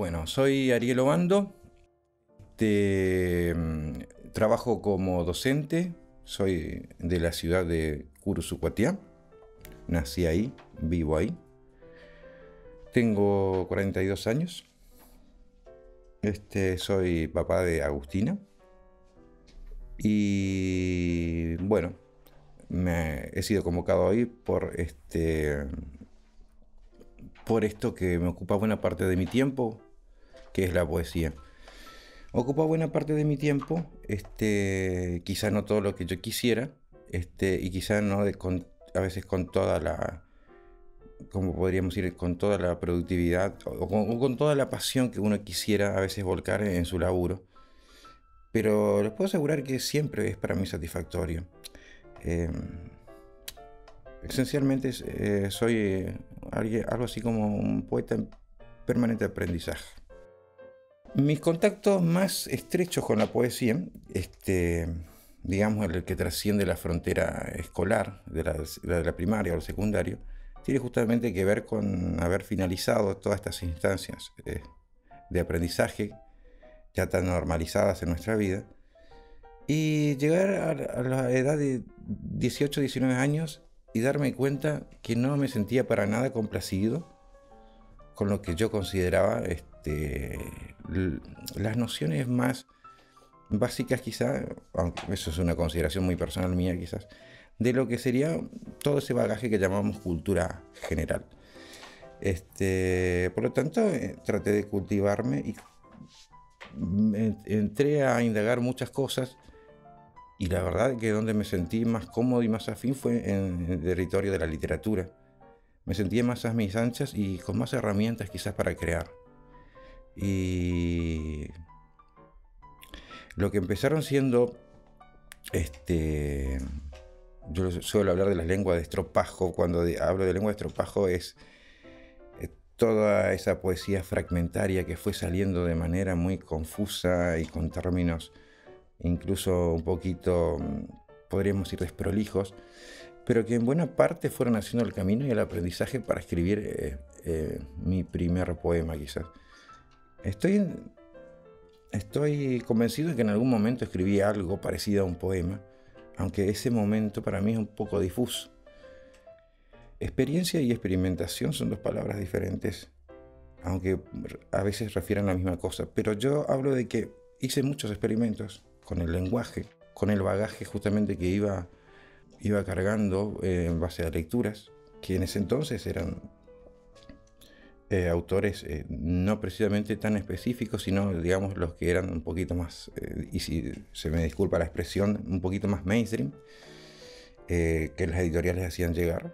Bueno, soy Ariel Obando, trabajo como docente, soy de la ciudad de Curuzucuatiá, nací ahí, vivo ahí, tengo 42 años, soy papá de Agustina y bueno, he sido convocado hoy por esto que me ocupa buena parte de mi tiempo, que es la poesía. Ocupa buena parte de mi tiempo, quizá no todo lo que yo quisiera, y quizá no a veces con toda la, como podríamos decir, con toda la productividad o con toda la pasión que uno quisiera a veces volcar en su laburo. Pero les puedo asegurar que siempre es para mí satisfactorio. Eh, Esencialmente soy algo así como un poeta en permanente aprendizaje. Mis contactos más estrechos con la poesía, digamos el que trasciende la frontera escolar de la primaria o el secundario, tiene justamente que ver con haber finalizado todas estas instancias de aprendizaje ya tan normalizadas en nuestra vida y llegar a la edad de 18, 19 años y darme cuenta que no me sentía para nada complacido con lo que yo consideraba las nociones más básicas quizá, aunque eso es una consideración muy personal mía quizás, de lo que sería todo ese bagaje que llamamos cultura general. Por lo tanto, traté de cultivarme y entré a indagar muchas cosas y la verdad que donde me sentí más cómodo y más afín fue en el territorio de la literatura. Me sentía más a mis anchas y con más herramientas quizás para crear. Y lo que empezaron siendo, yo suelo hablar de las lenguas de estropajo, cuando hablo de lengua de estropajo es toda esa poesía fragmentaria que fue saliendo de manera muy confusa y con términos incluso un poquito, podríamos decir, desprolijos, pero que en buena parte fueron haciendo el camino y el aprendizaje para escribir mi primer poema quizás. Estoy convencido de que en algún momento escribí algo parecido a un poema, aunque ese momento para mí es un poco difuso. Experiencia y experimentación son dos palabras diferentes, aunque a veces refieren a la misma cosa, pero yo hablo de que hice muchos experimentos con el lenguaje, con el bagaje justamente que iba cargando en base a lecturas, que en ese entonces eran autores no precisamente tan específicos, sino digamos los que eran un poquito más, y si se me disculpa la expresión, un poquito más mainstream, que las editoriales hacían llegar.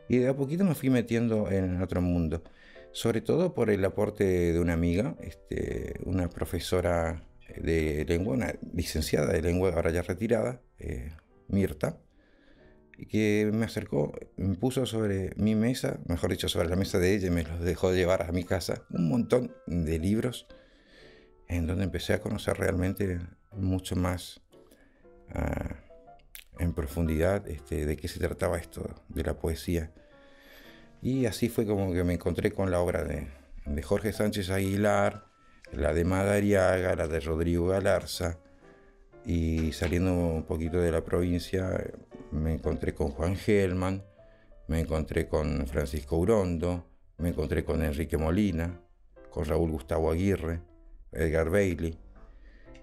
Y de a poquito me fui metiendo en otro mundo, sobre todo por el aporte de una amiga, una profesora de lengua, una licenciada de lengua, ahora ya retirada, Mirta, que me acercó, me puso sobre mi mesa, mejor dicho, sobre la mesa de ella y me los dejó llevar a mi casa, un montón de libros en donde empecé a conocer realmente mucho más en profundidad de qué se trataba esto de la poesía. Y así fue como que me encontré con la obra de Jorge Sánchez Aguilar, la de Madariaga, la de Rodrigo Galarza, y saliendo un poquito de la provincia me encontré con Juan Gelman, me encontré con Francisco Urondo, me encontré con Enrique Molina, con Raúl Gustavo Aguirre, Edgar Bailey,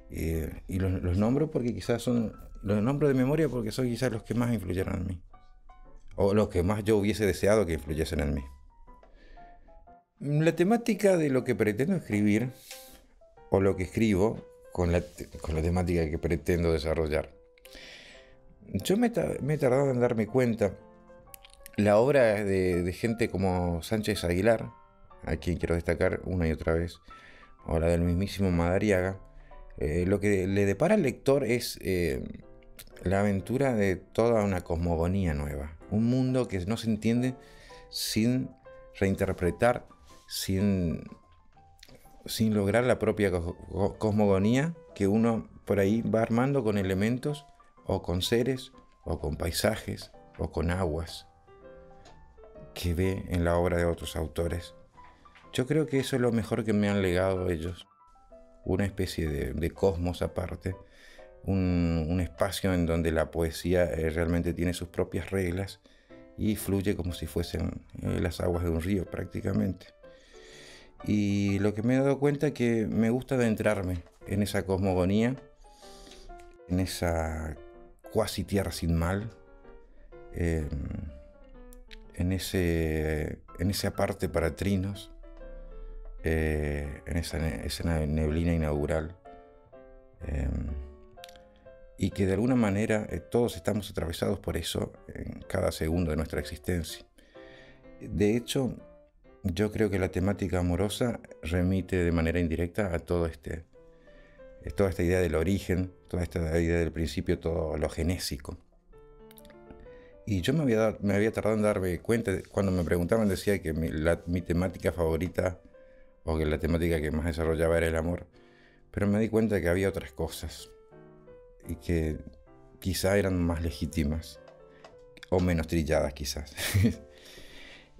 y los nombro porque quizás los nombro de memoria porque son quizás los que más influyeron en mí, o los que más yo hubiese deseado que influyesen en mí. La temática de lo que pretendo escribir, o lo que escribo, con la temática que pretendo desarrollar. Yo me he tardado en darme cuenta. La obra de gente como Sánchez Aguilar, a quien quiero destacar una y otra vez, o la del mismísimo Madariaga, lo que le depara al lector es la aventura de toda una cosmogonía nueva. Un mundo que no se entiende sin reinterpretar, sin lograr la propia cosmogonía que uno por ahí va armando con elementos o con seres o con paisajes o con aguas que ve en la obra de otros autores. Yo creo que eso es lo mejor que me han legado ellos, una especie de cosmos aparte, un espacio en donde la poesía realmente tiene sus propias reglas y fluye como si fuesen las aguas de un río prácticamente. Y lo que me he dado cuenta es que me gusta adentrarme en esa cosmogonía, en esa cuasi tierra sin mal, eh, en esa parte para trinos, en esa neblina inaugural. eh, y que de alguna manera todos estamos atravesados por eso en cada segundo de nuestra existencia. De hecho, yo creo que la temática amorosa remite de manera indirecta a toda esta idea del origen, toda esta idea del principio, todo lo genésico. Y yo me había tardado en darme cuenta, cuando me preguntaban decía que mi temática favorita o que la temática que más desarrollaba era el amor, pero me di cuenta de que había otras cosas y que quizá eran más legítimas o menos trilladas quizás.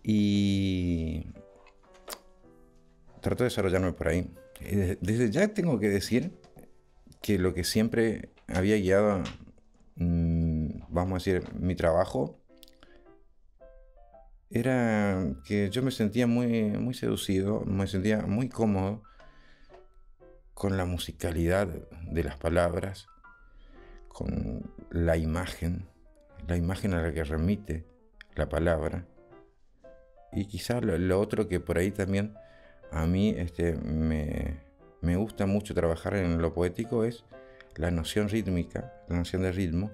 Y trato de desarrollarme por ahí. Desde ya tengo que decir que lo que siempre había guiado, vamos a decir, mi trabajo, era que yo me sentía muy seducido, me sentía muy cómodo con la musicalidad de las palabras, con la imagen a la que remite la palabra. Y quizás lo otro que por ahí también a mí me gusta mucho trabajar en lo poético es la noción rítmica, la noción de ritmo.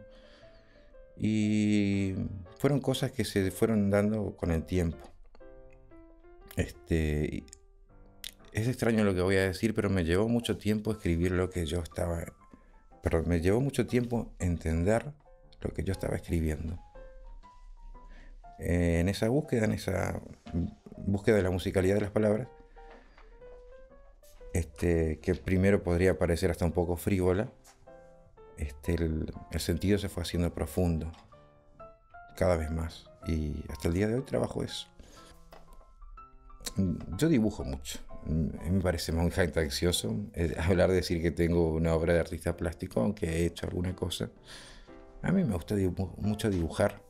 Y fueron cosas que se fueron dando con el tiempo. Es extraño lo que voy a decir, pero me llevó mucho tiempo escribir lo que yo estaba... Perdón, me llevó mucho tiempo entender lo que yo estaba escribiendo. En esa búsqueda de la musicalidad de las palabras, que primero podría parecer hasta un poco frívola, el sentido se fue haciendo profundo cada vez más. Y hasta el día de hoy trabajo eso. Yo dibujo mucho. Me parece muy jactancioso hablar de decir que tengo una obra de artista plástico, aunque he hecho alguna cosa. A mí me gusta mucho dibujar.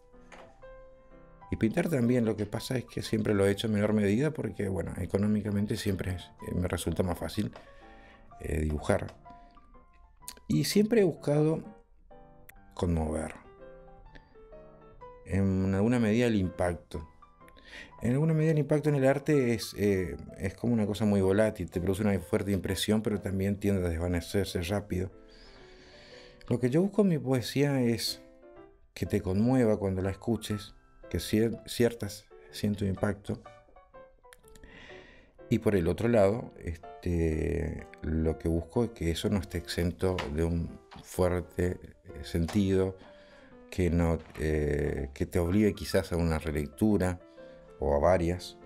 Y pintar también, lo que pasa es que siempre lo he hecho en menor medida porque, bueno, económicamente siempre me resulta más fácil dibujar. Y siempre he buscado conmover. En alguna medida el impacto. En alguna medida el impacto en el arte es como una cosa muy volátil, te produce una fuerte impresión, pero también tiende a desvanecerse rápido. Lo que yo busco en mi poesía es que te conmueva cuando la escuches, que siento impacto. Y por el otro lado, lo que busco es que eso no esté exento de un fuerte sentido, que te obligue quizás a una relectura o a varias,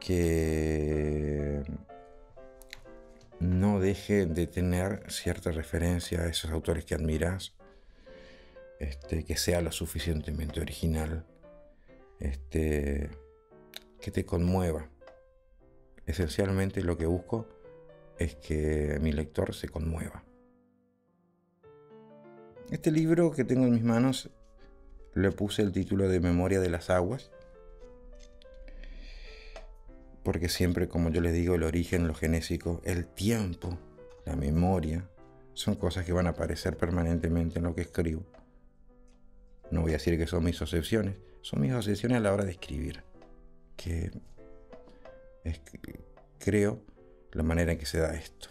que no deje de tener cierta referencia a esos autores que admiras, que sea lo suficientemente original, que te conmueva. Esencialmente lo que busco es que mi lector se conmueva. Este libro que tengo en mis manos le puse el título de Memoria de las Aguas, porque siempre, como yo les digo, el origen, lo genésico, el tiempo, la memoria, son cosas que van a aparecer permanentemente en lo que escribo. No voy a decir que son mis obsesiones a la hora de escribir, que es, creo, la manera en que se da esto.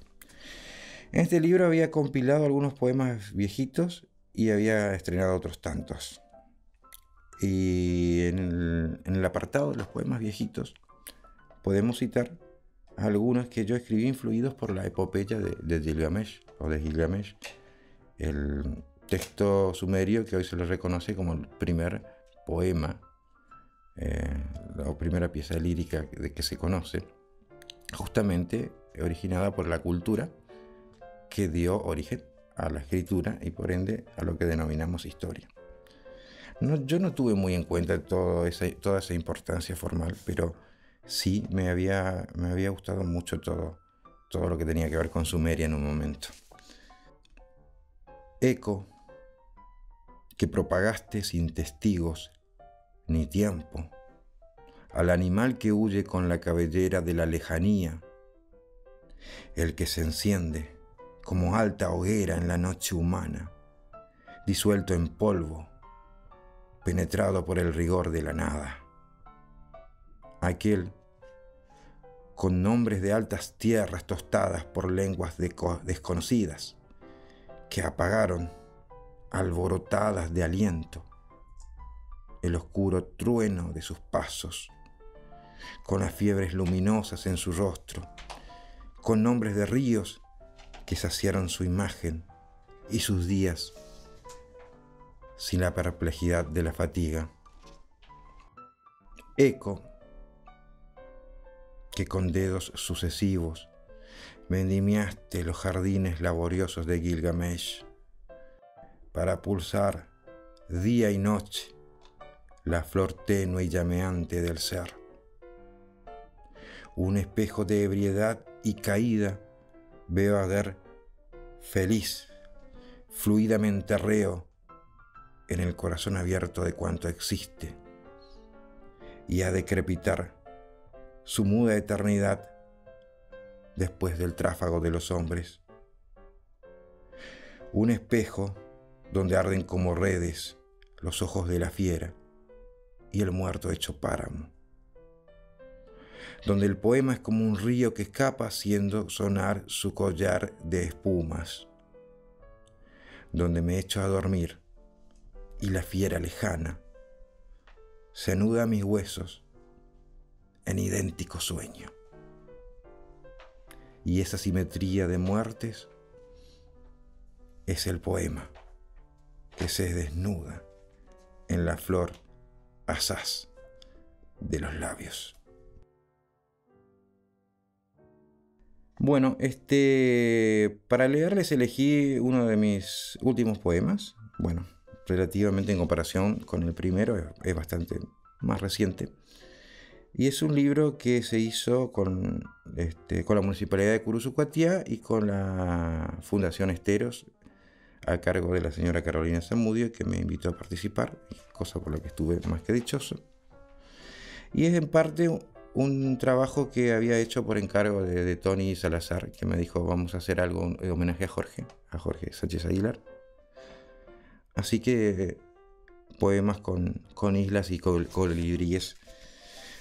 En este libro había compilado algunos poemas viejitos y había estrenado otros tantos. Y en el apartado de los poemas viejitos podemos citar algunos que yo escribí influidos por la epopeya de Gilgamesh, el texto sumerio que hoy se le reconoce como el primer poema, la primera pieza lírica de que se conoce, justamente originada por la cultura que dio origen a la escritura y por ende a lo que denominamos historia. Yo no tuve muy en cuenta toda esa importancia formal, pero Sí, me había gustado mucho todo lo que tenía que ver con Sumeria en un momento. Eco, que propagaste sin testigos ni tiempo, al animal que huye con la cabellera de la lejanía, el que se enciende como alta hoguera en la noche humana, disuelto en polvo, penetrado por el rigor de la nada. Aquel con nombres de altas tierras tostadas por lenguas desconocidas, que apagaron, alborotadas de aliento, el oscuro trueno de sus pasos, con las fiebres luminosas en su rostro, con nombres de ríos que saciaron su imagen y sus días sin la perplejidad de la fatiga. Eco, que con dedos sucesivos vendimiaste los jardines laboriosos de Gilgamesh para pulsar día y noche la flor tenue y llameante del ser. Un espejo de ebriedad y caída veo arder feliz, fluidamente reo en el corazón abierto de cuanto existe, y a decrepitar su muda eternidad después del tráfago de los hombres. Un espejo donde arden como redes los ojos de la fiera y el muerto hecho páramo, donde el poema es como un río que escapa haciendo sonar su collar de espumas, donde me echo a dormir y la fiera lejana se anuda a mis huesos en idéntico sueño. Y esa simetría de muertes es el poema que se desnuda en la flor asaz de los labios. Bueno, para leerles elegí uno de mis últimos poemas. Bueno, relativamente en comparación con el primero, es bastante más reciente. Y es un libro que se hizo con la Municipalidad de Curuzucuatiá y con la Fundación Esteros, a cargo de la señora Carolina Zamudio, que me invitó a participar, cosa por la que estuve más que dichoso. Y es en parte un trabajo que había hecho por encargo de Tony Salazar, que me dijo: vamos a hacer algo en homenaje a Jorge Sánchez Aguilar. Así que poemas con islas y colibríes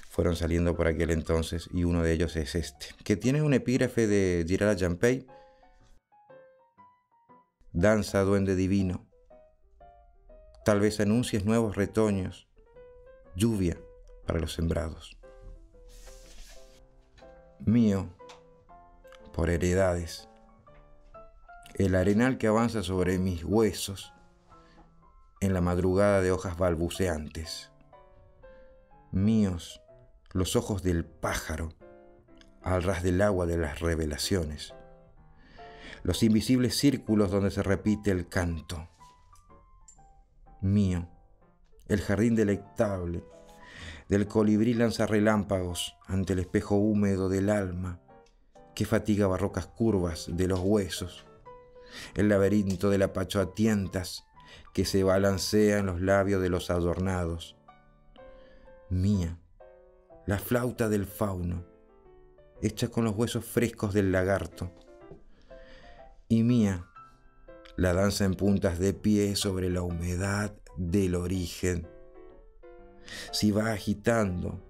fueron saliendo por aquel entonces, y uno de ellos es que tiene un epígrafe de Girard Jampey: danza, duende divino, tal vez anuncies nuevos retoños, lluvia para los sembrados. Mío, por heredades, el arenal que avanza sobre mis huesos en la madrugada de hojas balbuceantes. Míos, los ojos del pájaro al ras del agua de las revelaciones, los invisibles círculos donde se repite el canto. Mío, el jardín deleitable del colibrí lanzarrelámpagos ante el espejo húmedo del alma que fatiga barrocas curvas de los huesos, el laberinto de la pacho a tientas que se balancea en los labios de los adornados. Mía, la flauta del fauno, hecha con los huesos frescos del lagarto. Y mía, la danza en puntas de pie sobre la humedad del origen. Si va agitando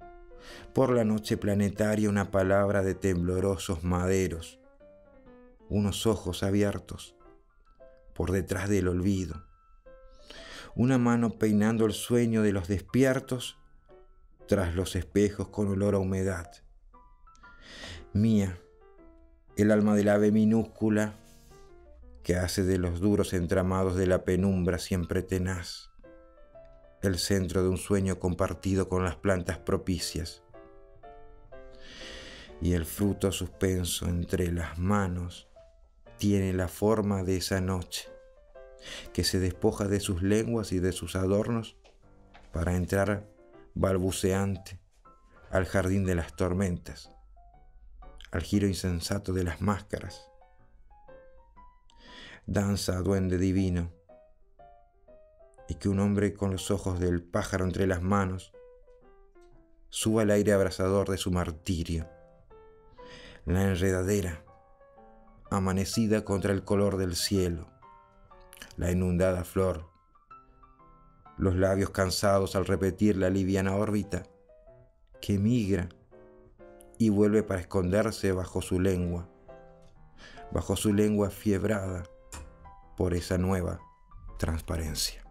por la noche planetaria una palabra de temblorosos maderos, unos ojos abiertos por detrás del olvido, una mano peinando el sueño de los despiertos tras los espejos con olor a humedad. Mía, el alma del ave minúscula que hace de los duros entramados de la penumbra siempre tenaz el centro de un sueño compartido con las plantas propicias. Y el fruto suspenso entre las manos tiene la forma de esa noche que se despoja de sus lenguas y de sus adornos para entrar balbuceante al jardín de las tormentas, al giro insensato de las máscaras. Danza, duende divino, y que un hombre con los ojos del pájaro entre las manos suba al aire abrasador de su martirio. La enredadera, amanecida contra el color del cielo, la inundada flor, los labios cansados al repetir la liviana órbita que migra y vuelve para esconderse bajo su lengua fiebrada por esa nueva transparencia.